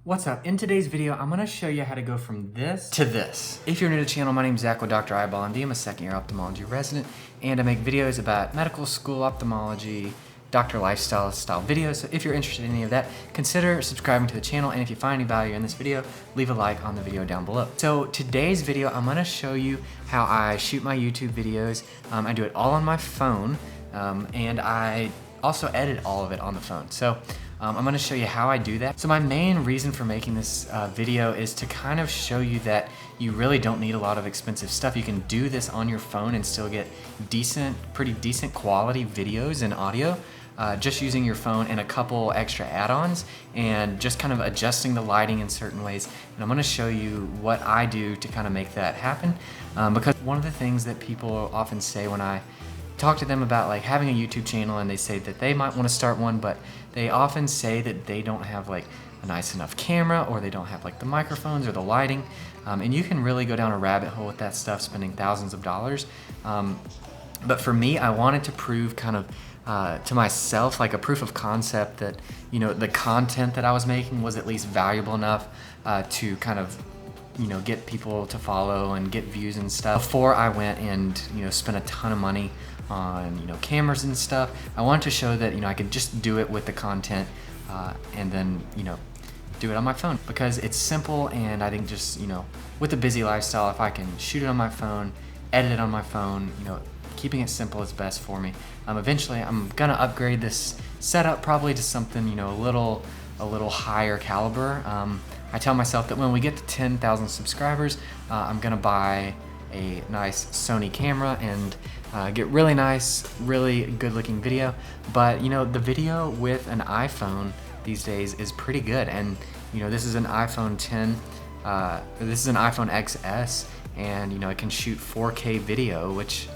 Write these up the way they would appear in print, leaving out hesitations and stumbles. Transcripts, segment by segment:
What's up? In today's video, I'm gonna show you how to go from this to this. If you're new to the channel, my name's Zach with Dr. Eyeball MD. I'm a second-year ophthalmology resident, and I make videos about medical school ophthalmology, doctor lifestyle style videos. So if you're interested in any of that, consider subscribing to the channel, and if you find any value in this video, leave a like on the video down below. So today's video, I'm gonna show you how I shoot my YouTube videos. I do it all on my phone, and I also edit all of it on the phone. So I'm gonna show you how I do that. So my main reason for making this video is to kind of show you that you really don't need a lot of expensive stuff. You can do this on your phone and still get pretty decent quality videos and audio just using your phone and a couple extra add-ons and just kind of adjusting the lighting in certain ways. And I'm gonna show you what I do to kind of make that happen. Because one of the things that people often say when I talk to them about like having a YouTube channel, and they say that they might want to start one, but they often say that they don't have like a nice enough camera, or they don't have like the microphones or the lighting, and you can really go down a rabbit hole with that stuff, spending thousands of dollars. But for me, I wanted to prove kind of to myself, like a proof of concept that, you know, the content that I was making was at least valuable enough to kind of, you know, get people to follow and get views and stuff before I went and, you know, spent a ton of money on, you know, cameras and stuff. I wanted to show that, you know, I could just do it with the content and then, you know, do it on my phone, because it's simple. And I think just, you know, with a busy lifestyle, if I can shoot it on my phone, edit it on my phone, you know, keeping it simple is best for me. Eventually I'm gonna upgrade this setup probably to something, you know, a little higher caliber. I tell myself that when we get to 10,000 subscribers, I'm gonna buy a nice Sony camera and get really nice, really good looking video. But you know, the video with an iPhone these days is pretty good. And you know, this is an iPhone 10, this is an iPhone XS, and you know, it can shoot 4K video, which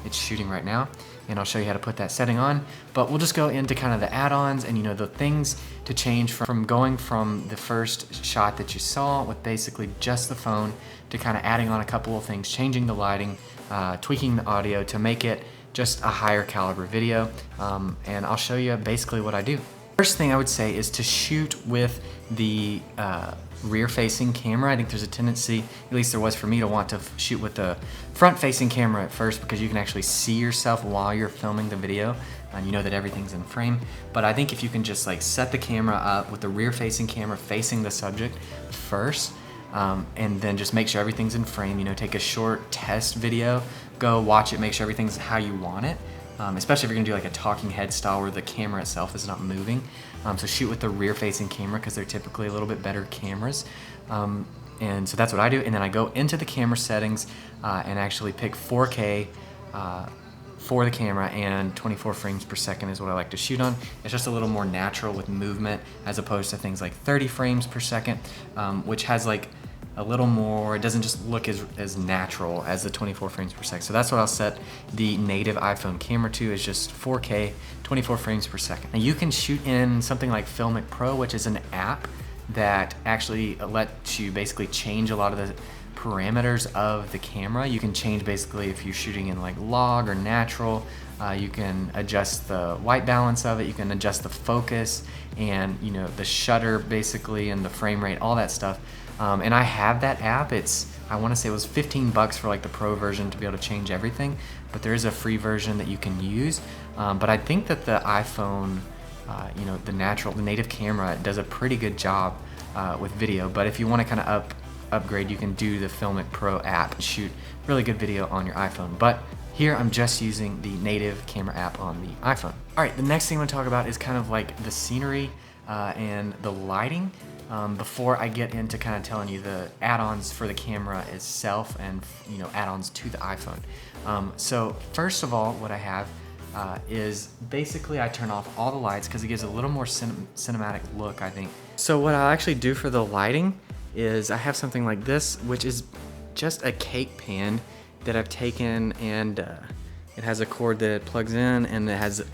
it's shooting right now. And I'll show you how to put that setting on. But we'll just go into kind of the add-ons and, you know, the things to change from going from the first shot that you saw with basically just the phone to kind of adding on a couple of things, changing the lighting, tweaking the audio to make it just a higher caliber video. And I'll show you basically what I do. First thing I would say is to shoot with the rear-facing camera. I think there's a tendency, at least there was for me, to want to shoot with the front-facing camera at first, because you can actually see yourself while you're filming the video and you know that everything's in frame. But I think if you can just like set the camera up with the rear-facing camera facing the subject first, and then just make sure everything's in frame, you know, take a short test video, go watch it, make sure everything's how you want it. Especially if you're gonna do like a talking head style where the camera itself is not moving. So shoot with the rear-facing camera, because they're typically a little bit better cameras. And so that's what I do. And then I go into the camera settings and actually pick 4K for the camera, and 24 frames per second is what I like to shoot on. It's just a little more natural with movement, as opposed to things like 30 frames per second, which has like a little more, it doesn't just look as natural as the 24 frames per second. So that's what I'll set the native iPhone camera to, is just 4K, 24 frames per second. And you can shoot in something like Filmic Pro, which is an app that actually lets you basically change a lot of the parameters of the camera. You can change basically if you're shooting in like log or natural. You can adjust the white balance of it, you can adjust the focus, and you know, the shutter basically, and the frame rate, all that stuff. And I have that app. I want to say it was 15 bucks for like the pro version to be able to change everything, but there is a free version that you can use. But I think that the iPhone, you know, the native camera does a pretty good job with video. But if you want to kind of upgrade, you can do the Filmic Pro app and shoot really good video on your iPhone. But here I'm just using the native camera app on the iPhone. All right, the next thing I'm gonna talk about is kind of like the scenery and the lighting. Before I get into kind of telling you the add-ons for the camera itself and, you know, add-ons to the iPhone. So first of all, what I have is basically I turn off all the lights, because it gives a little more cinematic look, I think. So what I'll actually do for the lighting is I have something like this, which is just a cake pan that I've taken, and it has a cord that it plugs in, and it has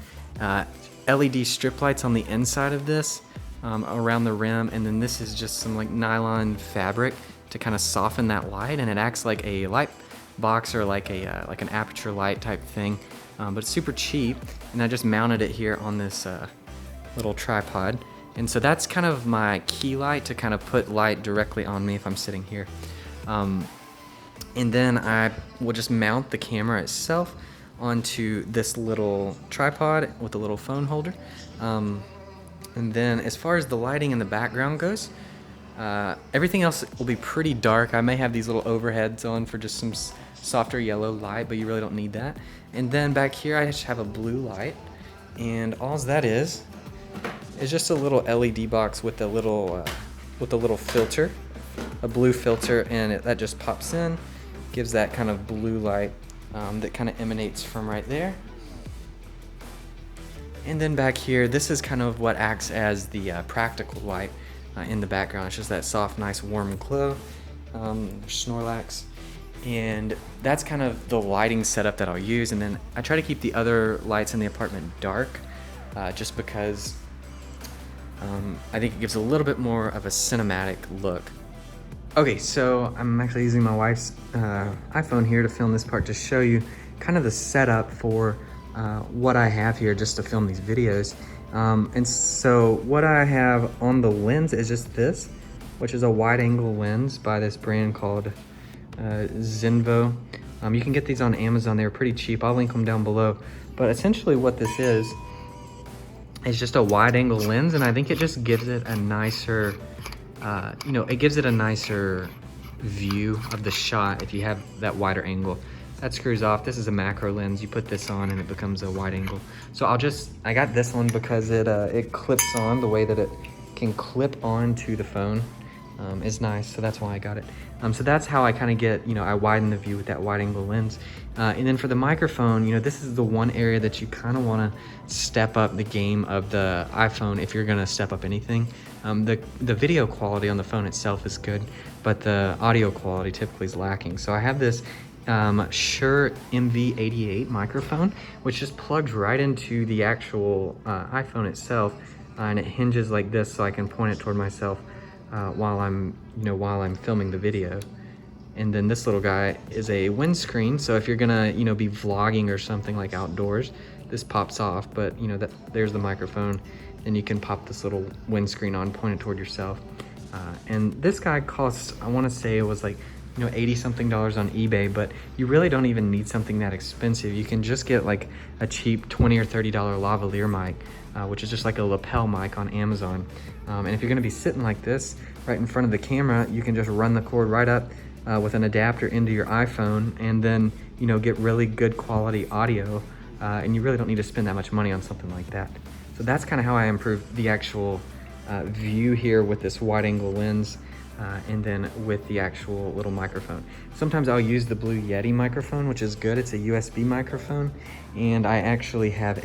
LED strip lights on the inside of this. Around the rim, and then this is just some like nylon fabric to kind of soften that light, and it acts like a light box or like an aperture light type thing, but it's super cheap. And I just mounted it here on this little tripod, And so that's kind of my key light to kind of put light directly on me if I'm sitting here. And then I will just mount the camera itself onto this little tripod with a little phone holder. And then as far as the lighting in the background goes, everything else will be pretty dark. I may have these little overheads on for just some softer yellow light, but you really don't need that. And then back here I just have a blue light, and all that is just a little LED box with a little filter, a blue filter, and that just pops in, gives that kind of blue light that kind of emanates from right there. And then back here, this is kind of what acts as the practical light in the background. It's just that soft, nice, warm glow, Snorlax. And that's kind of the lighting setup that I'll use. And then I try to keep the other lights in the apartment dark, just because I think it gives a little bit more of a cinematic look. Okay, so I'm actually using my wife's iPhone here to film this part to show you kind of the setup for what I have here just to film these videos. And so what I have on the lens is just this, which is a wide angle lens by this brand called Zenvo. You can get these on Amazon. They're pretty cheap. I'll link them down below. But essentially what this is just a wide angle lens, and I think it just gives it a nicer, it gives it a nicer view of the shot if you have that wider angle. That screws off. This is a macro lens. You put this on and it becomes a wide angle. So I got this one because it clips on the way that it can clip on to the phone. Is nice, so that's why I got it. So that's how I kind of get, I widen the view with that wide angle lens. And then for the microphone, this is the one area that you kind of want to step up the game of the iPhone if you're gonna step up anything. The video quality on the phone itself is good, but the audio quality typically is lacking. So I have this Shure MV88 microphone, which just plugs right into the actual iPhone itself, and it hinges like this so I can point it toward myself while I'm filming the video. And then this little guy is a windscreen, so if you're gonna be vlogging or something like outdoors, this pops off. But there's the microphone, and you can pop this little windscreen on, point it toward yourself. And this guy costs, I want to say it was like $80 something on eBay, but you really don't even need something that expensive. You can just get like a cheap $20 or $30 lavalier mic, which is just like a lapel mic on Amazon. And if you're gonna be sitting like this right in front of the camera, you can just run the cord right up with an adapter into your iPhone, and then get really good quality audio, and you really don't need to spend that much money on something like that. So that's kind of how I improved the actual view here with this wide angle lens. And then with the actual little microphone. Sometimes I'll use the Blue Yeti microphone, which is good. It's a USB microphone, and I actually have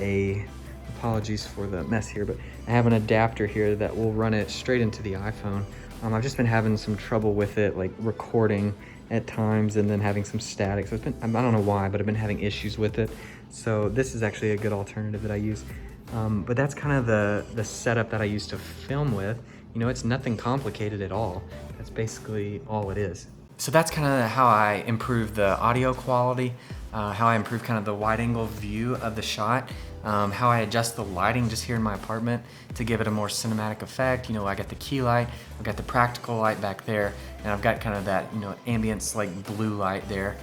apologies for the mess here, but I have an adapter here that will run it straight into the iPhone. I've just been having some trouble with it, like recording at times and then having some static. So it's been, I don't know why, but I've been having issues with it. So this is actually a good alternative that I use. But that's kind of the setup that I use to film with. It's nothing complicated at all. That's basically all it is. So that's kind of how I improve the audio quality, how I improve kind of the wide angle view of the shot, how I adjust the lighting just here in my apartment to give it a more cinematic effect. I got the key light, I've got the practical light back there, and I've got kind of that, ambience like blue light there,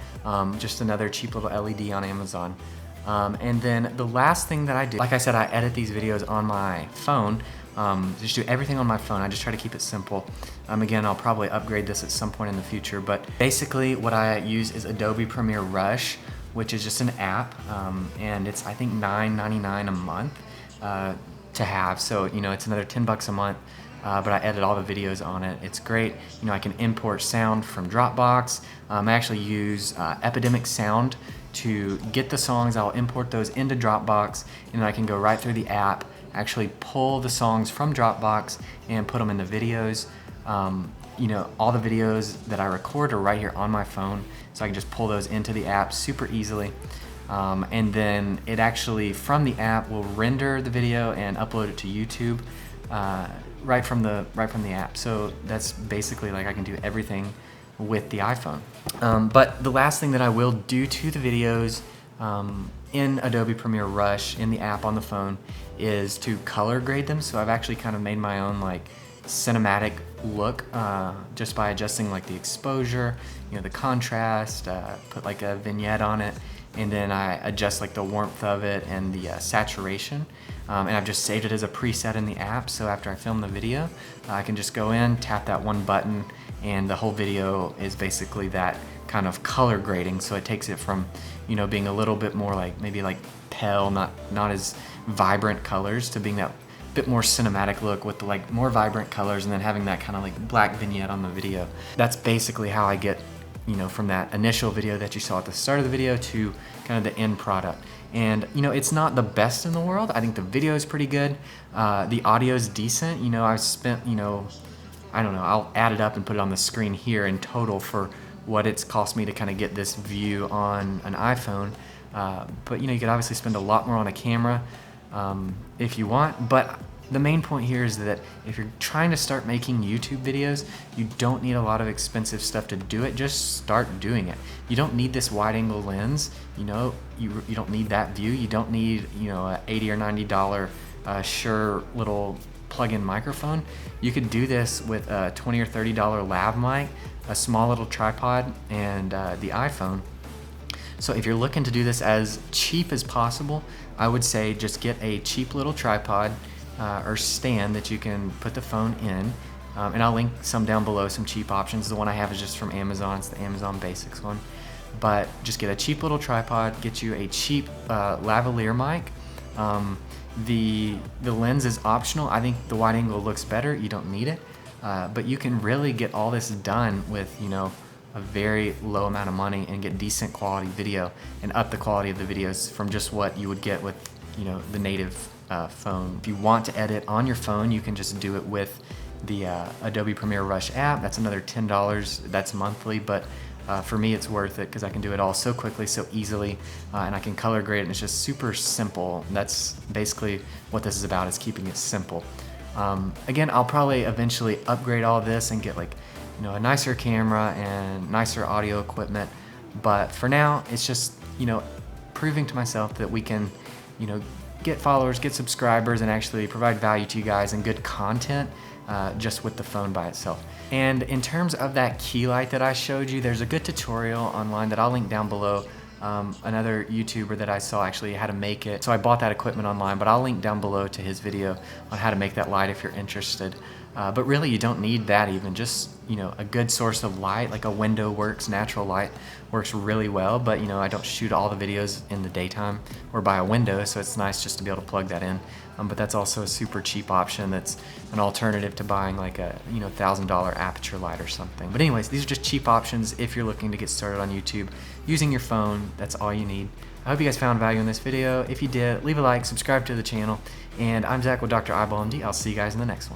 just another cheap little LED on Amazon. And then the last thing that I do, like I said, I edit these videos on my phone. Just do everything on my phone. I just try to keep it simple. Again, I'll probably upgrade this at some point in the future, but basically what I use is Adobe Premier Rush, which is just an app, and it's I think $9.99 a month to have. So it's another $10 a month, but I edit all the videos on it. It's great. I can import sound from Dropbox. I actually use Epidemic Sound to get the songs. I'll import those into Dropbox, and then I can go right through the app, actually pull the songs from Dropbox and put them in the videos. All the videos that I record are right here on my phone, so I can just pull those into the app super easily. And then it actually, from the app, will render the video and upload it to YouTube right from the app. So that's basically like I can do everything with the iPhone. But the last thing that I will do to the videos in Adobe Premier Rush in the app on the phone is to color grade them. So I've actually kind of made my own like cinematic look just by adjusting like the exposure, you know, the contrast, put like a vignette on it, and then I adjust like the warmth of it and the saturation. And I've just saved it as a preset in the app, so after I film the video, I can just go in, tap that one button, and the whole video is basically that kind of color grading. So it takes it from, you know, being a little bit more like maybe like pale, not as vibrant colors, to being that bit more cinematic look with the like more vibrant colors, and then having that kind of like black vignette on the video. That's basically how I get, you know, from that initial video that you saw at the start of the video to kind of the end product. And you know, it's not the best in the world. I think the video is pretty good. The audio is decent. You know, I've spent, you know, I don't know, I'll add it up and put it on the screen here in total for what it's cost me to kind of get this view on an iPhone. But you know, you could obviously spend a lot more on a camera if you want. But the main point here is that if you're trying to start making YouTube videos, you don't need a lot of expensive stuff to do it. Just start doing it. You don't need this wide angle lens. You know, you don't need that view. You don't need, you know, a $80 or $90 Shure little plug-in microphone. You could do this with a $20 or $30 lav mic, a small little tripod, and the iPhone. So if you're looking to do this as cheap as possible, I would say just get a cheap little tripod or stand that you can put the phone in. And I'll link some down below, some cheap options. The one I have is just from Amazon. It's the Amazon Basics one. But just get a cheap little tripod, get you a cheap lavalier mic. The lens is optional. I think the wide angle looks better. You don't need it. But you can really get all this done with, you know, a very low amount of money and get decent quality video and up the quality of the videos from just what you would get with, you know, the native phone. If you want to edit on your phone, you can just do it with the Adobe Premier Rush app. That's another $10. That's monthly, but for me it's worth it because I can do it all so quickly, so easily, and I can color grade it, and it's just super simple. And that's basically what this is about, is keeping it simple. Again, I'll probably eventually upgrade all of this and get like, you know, a nicer camera and nicer audio equipment. But for now, it's just, you know, proving to myself that we can, you know, get followers, get subscribers, and actually provide value to you guys and good content just with the phone by itself. And in terms of that Keylight that I showed you, there's a good tutorial online that I'll link down below. Another YouTuber that I saw actually how to make it. So I bought that equipment online, but I'll link down below to his video on how to make that light if you're interested. But really, you don't need that even. Just, you know, a good source of light, like a window works, natural light works really well. But, you know, I don't shoot all the videos in the daytime or by a window, so it's nice just to be able to plug that in. But that's also a super cheap option. That's an alternative to buying like a, you know, $1,000 aperture light or something. But anyways, these are just cheap options if you're looking to get started on YouTube using your phone. That's all you need. I hope you guys found value in this video. If you did, leave a like, subscribe to the channel, and I'm Zach with Dr. Eyeball MD. I'll see you guys in the next one.